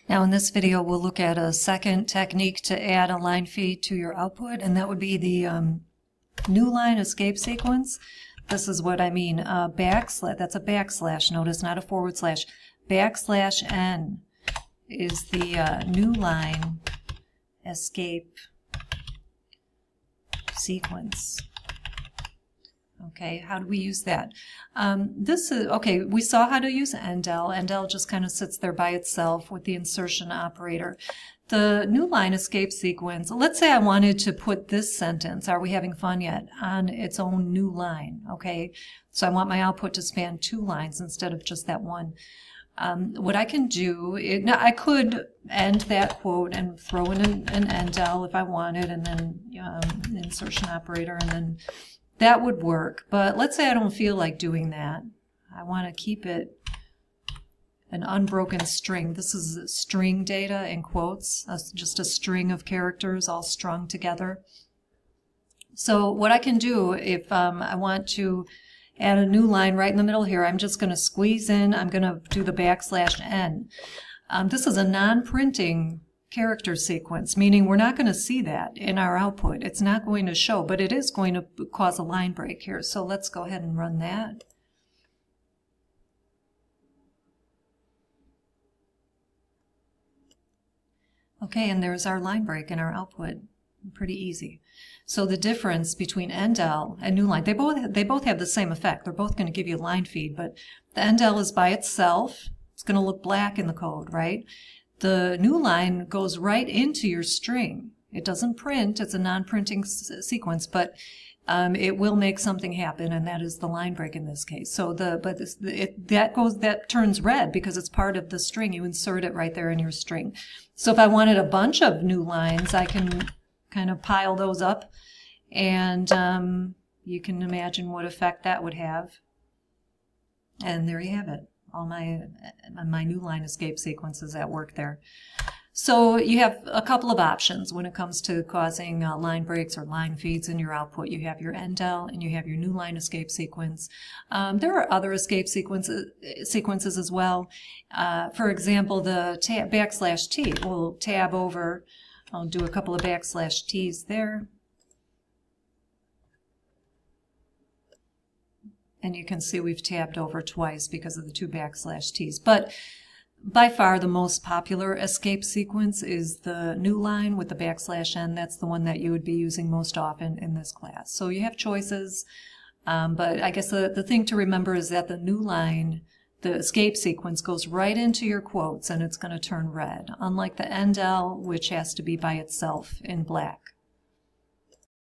Now in this video we'll look at a second technique to add a line feed to your output, and that would be the Newline escape sequence. This is what I mean, backslash, that's a backslash, notice, not a forward slash. Backslash n is the Newline escape sequence. Okay, how do we use that? This is, okay, we saw how to use endl. Endl just kind of sits there by itself with the insertion operator. The Newline escape sequence, let's say I wanted to put this sentence, "Are we having fun yet?" on its own new line, okay? So I want my output to span 2 lines instead of just that one. What I can do, now I could end that quote and throw in an endl if I wanted, and then an insertion operator, and then that would work. But let's say I don't feel like doing that. I want to keep it an unbroken string. This is string data in quotes, just a string of characters all strung together. So what I can do if I want to add a new line right in the middle here, I'm just going to squeeze in, I'm going to do the backslash n. This is a non-printing character sequence, meaning we're not going to see that in our output. It's not going to show, but it is going to cause a line break here. So let's go ahead and run that. Okay, and there's our line break in our output. Pretty easy. So the difference between endl and Newline, they both have the same effect. They're both going to give you a line feed, but the endl is by itself. It's going to look black in the code, right? The Newline goes right into your string. It doesn't print. It's a non-printing sequence, but it will make something happen, and that is the line break in this case. So that turns red because it's part of the string. You insert it right there in your string. So if I wanted a bunch of new lines, I can kind of pile those up, and you can imagine what effect that would have. And there you have it. All my Newline escape sequences at work there. So you have a couple of options when it comes to causing line breaks or line feeds in your output. You have your endl and you have your Newline escape sequence. There are other escape sequences as well. For example, the backslash t. We'll tab over. I'll do a couple of backslash t's there. And you can see we've tabbed over twice because of the 2 backslash t's. But by far the most popular escape sequence is the Newline with the backslash n. That's the one that you would be using most often in this class. So you have choices, but I guess the thing to remember is that the Newline, the escape sequence, goes right into your quotes and it's going to turn red, unlike the endl, which has to be by itself in black.